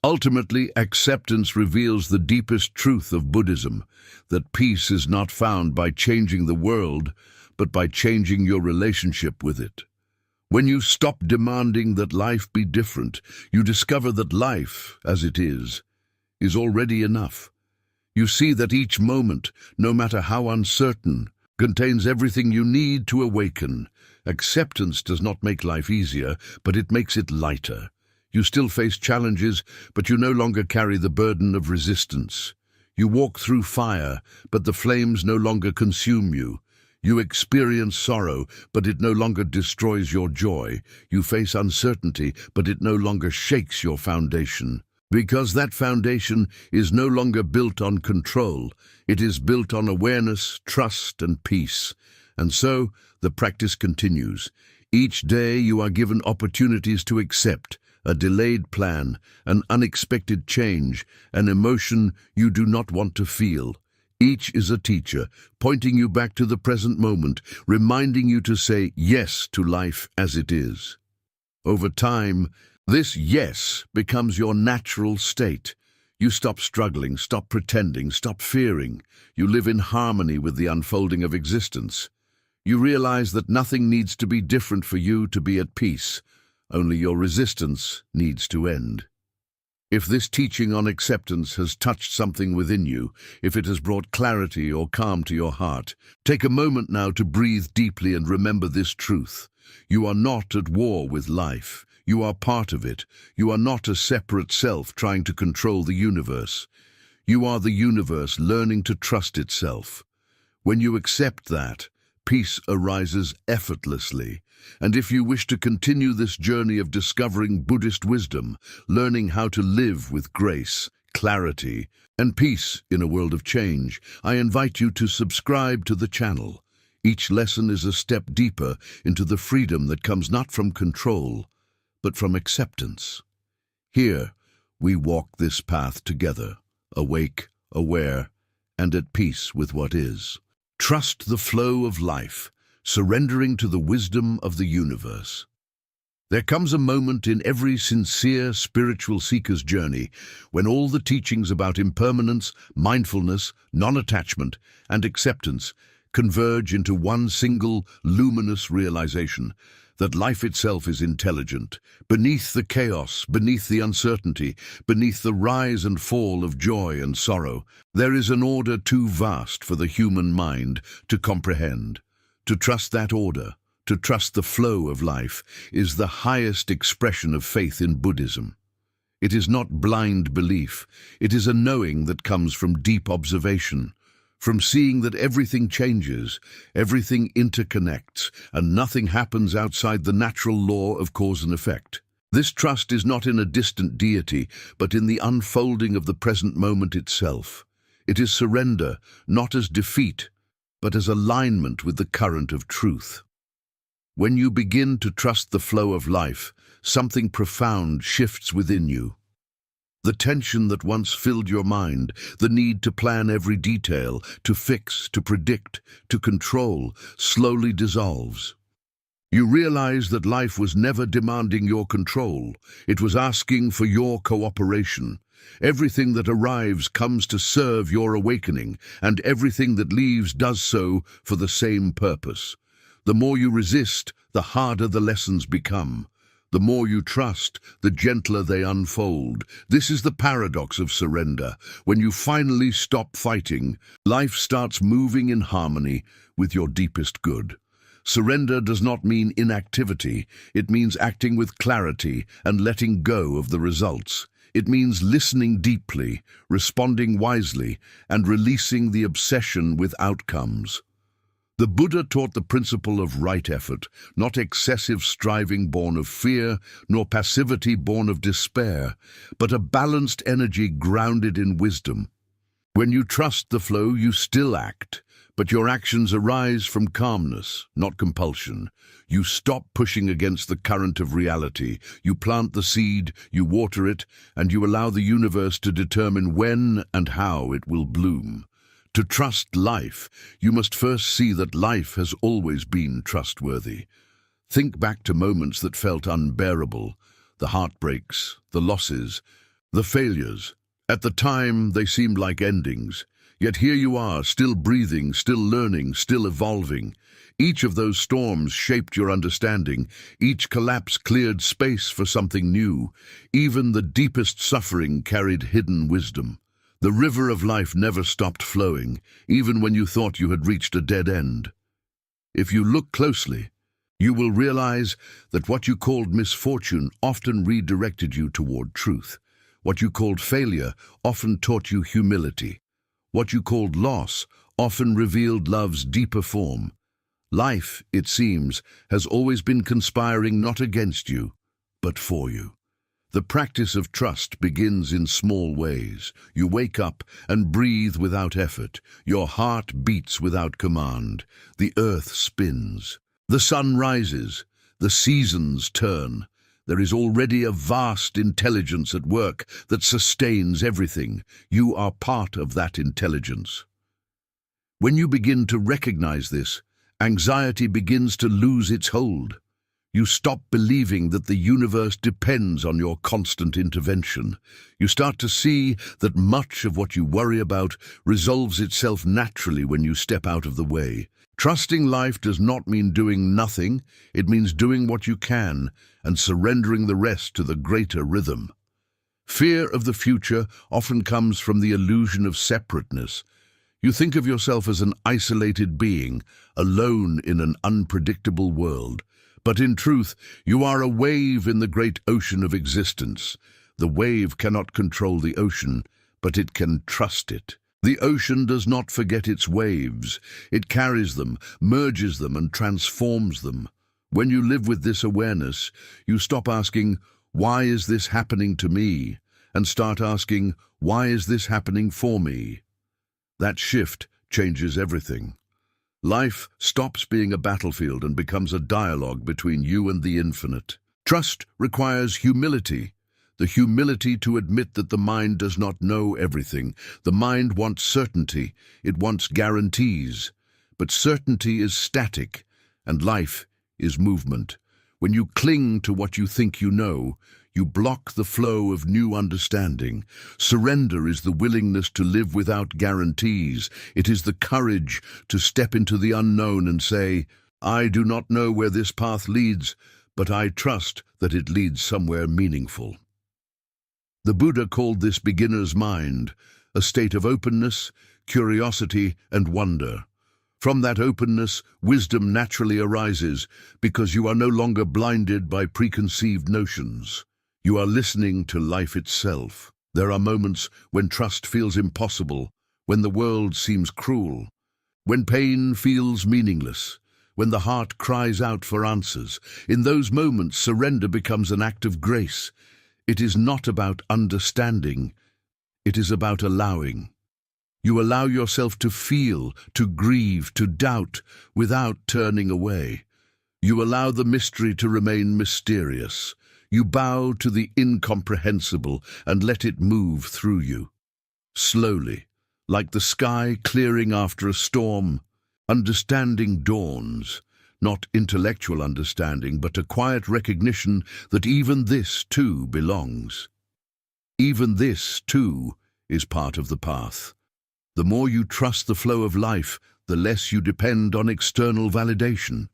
Ultimately, acceptance reveals the deepest truth of Buddhism, that peace is not found by changing the world, but by changing your relationship with it. When you stop demanding that life be different, you discover that life, as it is already enough. You see that each moment, no matter how uncertain, contains everything you need to awaken. Acceptance does not make life easier, but it makes it lighter. You still face challenges, but you no longer carry the burden of resistance. You walk through fire, but the flames no longer consume you. You experience sorrow, but it no longer destroys your joy. You face uncertainty, but it no longer shakes your foundation. Because that foundation is no longer built on control, it is built on awareness, trust, and peace. And so, the practice continues. Each day you are given opportunities to accept, a delayed plan, an unexpected change, an emotion you do not want to feel. Each is a teacher, pointing you back to the present moment, reminding you to say yes to life as it is. Over time, this yes becomes your natural state. You stop struggling, stop pretending, stop fearing. You live in harmony with the unfolding of existence. You realize that nothing needs to be different for you to be at peace. Only your resistance needs to end. If this teaching on acceptance has touched something within you, if it has brought clarity or calm to your heart, take a moment now to breathe deeply and remember this truth. You are not at war with life. You are part of it. You are not a separate self trying to control the universe. You are the universe learning to trust itself. When you accept that, peace arises effortlessly. And if you wish to continue this journey of discovering Buddhist wisdom, learning how to live with grace, clarity, and peace in a world of change, I invite you to subscribe to the channel. Each lesson is a step deeper into the freedom that comes not from control, but from acceptance. Here, we walk this path together, awake, aware, and at peace with what is. Trust the flow of life, surrendering to the wisdom of the universe. There comes a moment in every sincere spiritual seeker's journey when all the teachings about impermanence, mindfulness, non-attachment, and acceptance converge into one single luminous realization that life itself is intelligent. Beneath the chaos, beneath the uncertainty, beneath the rise and fall of joy and sorrow, there is an order too vast for the human mind to comprehend. To trust that order, to trust the flow of life, is the highest expression of faith in Buddhism. It is not blind belief. It is a knowing that comes from deep observation, from seeing that everything changes, everything interconnects, and nothing happens outside the natural law of cause and effect. This trust is not in a distant deity, but in the unfolding of the present moment itself. It is surrender, not as defeat, but as alignment with the current of truth. When you begin to trust the flow of life, something profound shifts within you. The tension that once filled your mind, the need to plan every detail, to fix, to predict, to control, slowly dissolves. You realize that life was never demanding your control. It was asking for your cooperation. Everything that arrives comes to serve your awakening, and everything that leaves does so for the same purpose. The more you resist, the harder the lessons become. The more you trust, the gentler they unfold. This is the paradox of surrender. When you finally stop fighting, life starts moving in harmony with your deepest good. Surrender does not mean inactivity. It means acting with clarity and letting go of the results. It means listening deeply, responding wisely, and releasing the obsession with outcomes. The Buddha taught the principle of right effort, not excessive striving born of fear, nor passivity born of despair, but a balanced energy grounded in wisdom. When you trust the flow, you still act, but your actions arise from calmness, not compulsion. You stop pushing against the current of reality. You plant the seed, you water it, and you allow the universe to determine when and how it will bloom. To trust life, you must first see that life has always been trustworthy. Think back to moments that felt unbearable, the heartbreaks, the losses, the failures. At the time, they seemed like endings. Yet here you are, still breathing, still learning, still evolving. Each of those storms shaped your understanding. Each collapse cleared space for something new. Even the deepest suffering carried hidden wisdom. The river of life never stopped flowing, even when you thought you had reached a dead end. If you look closely, you will realize that what you called misfortune often redirected you toward truth. What you called failure often taught you humility. What you called loss often revealed love's deeper form. Life, it seems, has always been conspiring not against you, but for you. The practice of trust begins in small ways. You wake up and breathe without effort. Your heart beats without command. The earth spins. The sun rises. The seasons turn. There is already a vast intelligence at work that sustains everything. You are part of that intelligence. When you begin to recognize this, anxiety begins to lose its hold. You stop believing that the universe depends on your constant intervention. You start to see that much of what you worry about resolves itself naturally when you step out of the way. Trusting life does not mean doing nothing. It means doing what you can and surrendering the rest to the greater rhythm. Fear of the future often comes from the illusion of separateness. You think of yourself as an isolated being, alone in an unpredictable world. But in truth, you are a wave in the great ocean of existence. The wave cannot control the ocean, but it can trust it. The ocean does not forget its waves. It carries them, merges them, and transforms them. When you live with this awareness, you stop asking, "Why is this happening to me?" and start asking, "Why is this happening for me?" That shift changes everything. Life stops being a battlefield and becomes a dialogue between you and the infinite. Trust requires humility. The humility to admit that the mind does not know everything. The mind wants certainty. It wants guarantees. But certainty is static, and life is movement. When you cling to what you think you know, you block the flow of new understanding. Surrender is the willingness to live without guarantees. It is the courage to step into the unknown and say, "I do not know where this path leads, but I trust that it leads somewhere meaningful." The Buddha called this beginner's mind, a state of openness, curiosity, and wonder. From that openness, wisdom naturally arises because you are no longer blinded by preconceived notions. You are listening to life itself. There are moments when trust feels impossible, when the world seems cruel, when pain feels meaningless, when the heart cries out for answers. In those moments, surrender becomes an act of grace. It is not about understanding, it is about allowing. You allow yourself to feel, to grieve, to doubt, without turning away. You allow the mystery to remain mysterious. You bow to the incomprehensible and let it move through you. Slowly, like the sky clearing after a storm, understanding dawns. Not intellectual understanding, but a quiet recognition that even this too belongs. Even this too is part of the path. The more you trust the flow of life, the less you depend on external validation.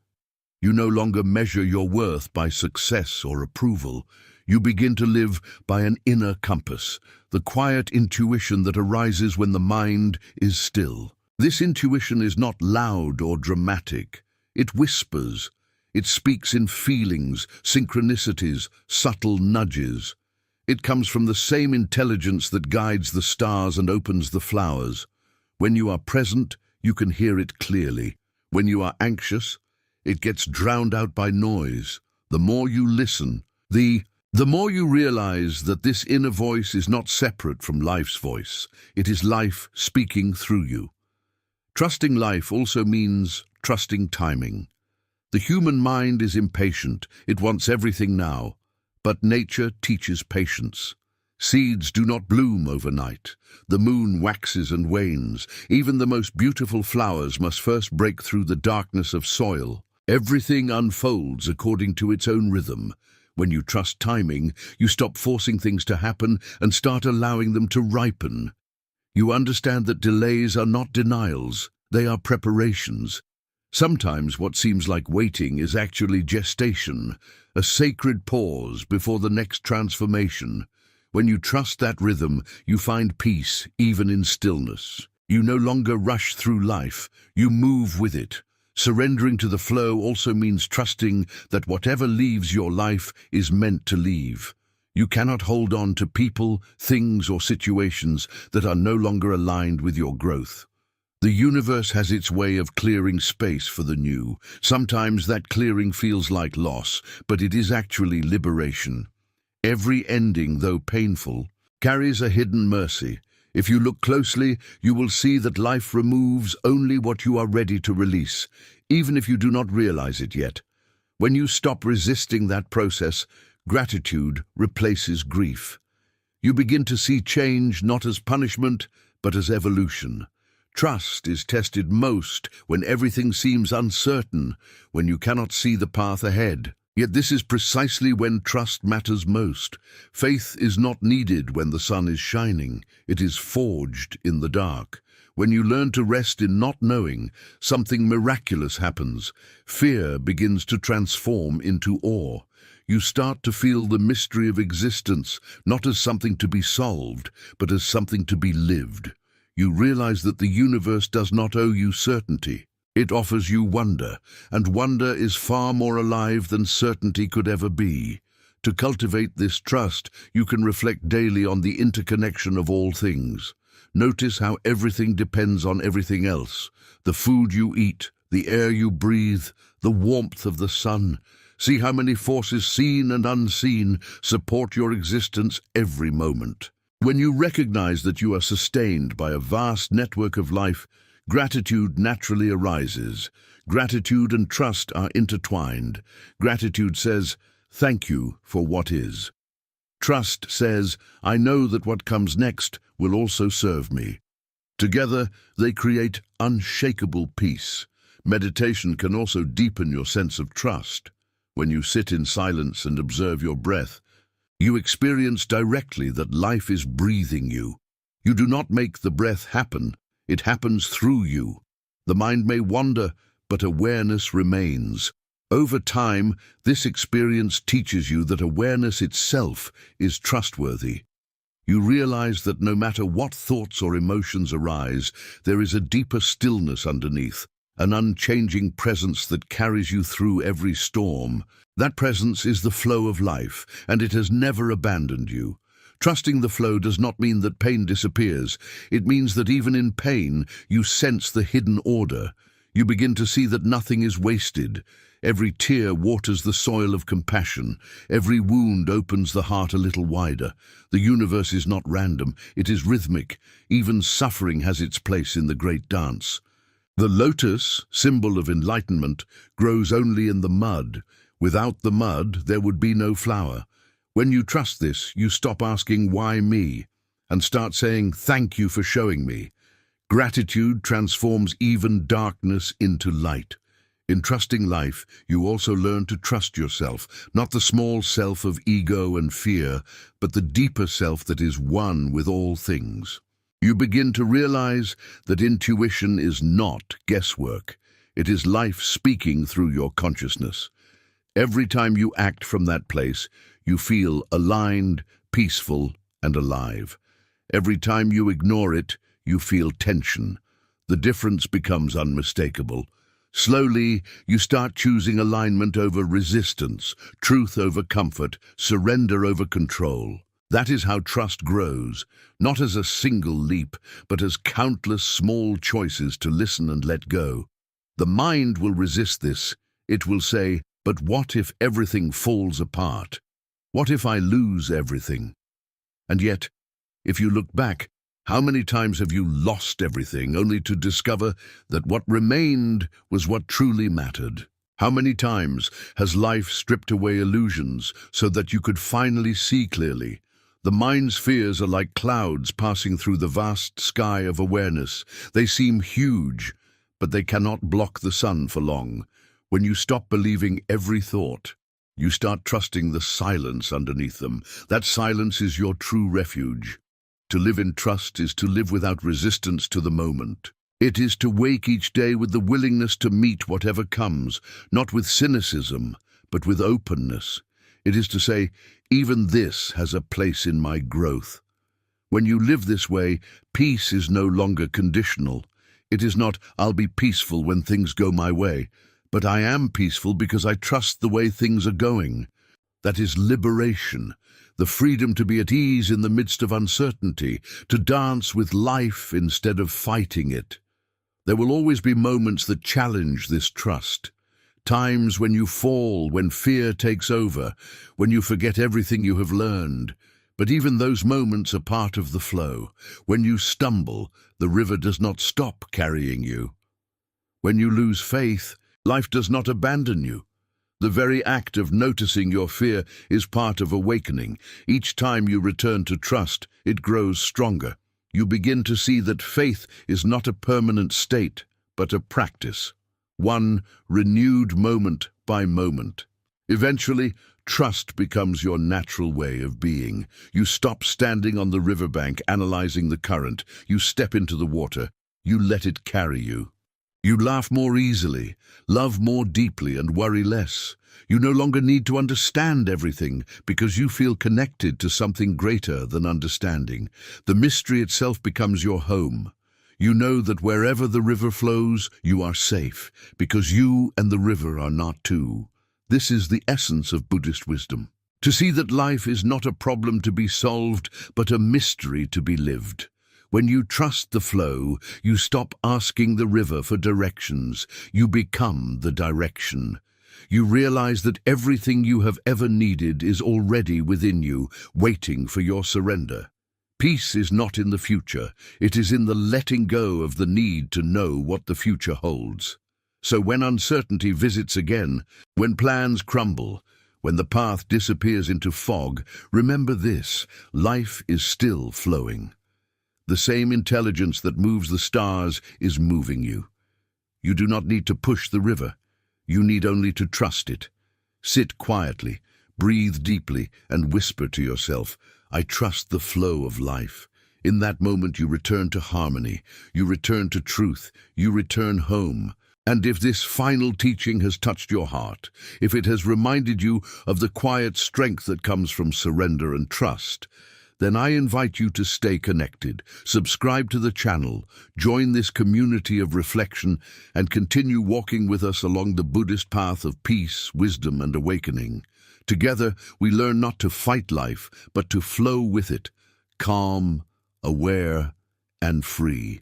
You no longer measure your worth by success or approval. You begin to live by an inner compass, the quiet intuition that arises when the mind is still. This intuition is not loud or dramatic. It whispers. It speaks in feelings, synchronicities, subtle nudges. It comes from the same intelligence that guides the stars and opens the flowers. When you are present, you can hear it clearly. When you are anxious, it gets drowned out by noise. The more you listen, the more you realize that this inner voice is not separate from life's voice. It is life speaking through you. Trusting life also means trusting timing. The human mind is impatient. It wants everything now. But nature teaches patience. Seeds do not bloom overnight. The moon waxes and wanes. Even the most beautiful flowers must first break through the darkness of soil. Everything unfolds according to its own rhythm. When you trust timing, you stop forcing things to happen and start allowing them to ripen. You understand that delays are not denials, they are preparations. Sometimes what seems like waiting is actually gestation, a sacred pause before the next transformation. When you trust that rhythm, you find peace even in stillness. You no longer rush through life, you move with it. Surrendering to the flow also means trusting that whatever leaves your life is meant to leave. You cannot hold on to people, things, or situations that are no longer aligned with your growth. The universe has its way of clearing space for the new. Sometimes that clearing feels like loss, but it is actually liberation. Every ending, though painful, carries a hidden mercy. If you look closely, you will see that life removes only what you are ready to release, even if you do not realize it yet. When you stop resisting that process, gratitude replaces grief. You begin to see change not as punishment, but as evolution. Trust is tested most when everything seems uncertain, when you cannot see the path ahead. Yet this is precisely when trust matters most. Faith is not needed when the sun is shining. It is forged in the dark. When you learn to rest in not knowing, something miraculous happens. Fear begins to transform into awe. You start to feel the mystery of existence, not as something to be solved, but as something to be lived. You realize that the universe does not owe you certainty. It offers you wonder, and wonder is far more alive than certainty could ever be. To cultivate this trust, you can reflect daily on the interconnection of all things. Notice how everything depends on everything else. The food you eat, the air you breathe, the warmth of the sun. See how many forces, seen and unseen, support your existence every moment. When you recognize that you are sustained by a vast network of life, gratitude naturally arises. Gratitude and trust are intertwined. Gratitude says, "Thank you for what is." Trust says, "I know that what comes next will also serve me." Together, they create unshakable peace. Meditation can also deepen your sense of trust. When you sit in silence and observe your breath, you experience directly that life is breathing you. You do not make the breath happen. It happens through you. The mind may wander, but awareness remains. Over time, this experience teaches you that awareness itself is trustworthy. You realize that no matter what thoughts or emotions arise, there is a deeper stillness underneath, an unchanging presence that carries you through every storm. That presence is the flow of life, and it has never abandoned you. Trusting the flow does not mean that pain disappears. It means that even in pain, you sense the hidden order. You begin to see that nothing is wasted. Every tear waters the soil of compassion. Every wound opens the heart a little wider. The universe is not random, it is rhythmic. Even suffering has its place in the great dance. The lotus, symbol of enlightenment, grows only in the mud. Without the mud, there would be no flower. When you trust this, you stop asking, "Why me?" and start saying, "Thank you for showing me." Gratitude transforms even darkness into light. In trusting life, you also learn to trust yourself, not the small self of ego and fear, but the deeper self that is one with all things. You begin to realize that intuition is not guesswork. It is life speaking through your consciousness. Every time you act from that place, you feel aligned, peaceful, and alive. Every time you ignore it, you feel tension. The difference becomes unmistakable. Slowly, you start choosing alignment over resistance, truth over comfort, surrender over control. That is how trust grows, not as a single leap, but as countless small choices to listen and let go. The mind will resist this. It will say, but what if everything falls apart? What if I lose everything? And yet, if you look back, how many times have you lost everything only to discover that what remained was what truly mattered? How many times has life stripped away illusions so that you could finally see clearly? The mind's fears are like clouds passing through the vast sky of awareness. They seem huge, but they cannot block the sun for long. When you stop believing every thought, you start trusting the silence underneath them. That silence is your true refuge. To live in trust is to live without resistance to the moment. It is to wake each day with the willingness to meet whatever comes, not with cynicism, but with openness. It is to say, even this has a place in my growth. When you live this way, peace is no longer conditional. It is not, I'll be peaceful when things go my way, but I am peaceful because I trust the way things are going. That is liberation, the freedom to be at ease in the midst of uncertainty, to dance with life instead of fighting it. There will always be moments that challenge this trust. Times when you fall, when fear takes over, when you forget everything you have learned. But even those moments are part of the flow. When you stumble, the river does not stop carrying you. When you lose faith, life does not abandon you. The very act of noticing your fear is part of awakening. Each time you return to trust, it grows stronger. You begin to see that faith is not a permanent state, but a practice. One renewed moment by moment. Eventually, trust becomes your natural way of being. You stop standing on the riverbank analyzing the current. You step into the water. You let it carry you. You laugh more easily, love more deeply, and worry less. You no longer need to understand everything because you feel connected to something greater than understanding. The mystery itself becomes your home. You know that wherever the river flows, you are safe, because you and the river are not two. This is the essence of Buddhist wisdom. To see that life is not a problem to be solved, but a mystery to be lived. When you trust the flow, you stop asking the river for directions. You become the direction. You realize that everything you have ever needed is already within you, waiting for your surrender. Peace is not in the future. It is in the letting go of the need to know what the future holds. So when uncertainty visits again, when plans crumble, when the path disappears into fog, remember this: life is still flowing. The same intelligence that moves the stars is moving you. You do not need to push the river. You need only to trust it. Sit quietly, breathe deeply, and whisper to yourself, I trust the flow of life. In that moment you return to harmony, you return to truth, you return home. And if this final teaching has touched your heart, if it has reminded you of the quiet strength that comes from surrender and trust, then I invite you to stay connected, subscribe to the channel, join this community of reflection, and continue walking with us along the Buddhist path of peace, wisdom, and awakening. Together, we learn not to fight life, but to flow with it, calm, aware, and free.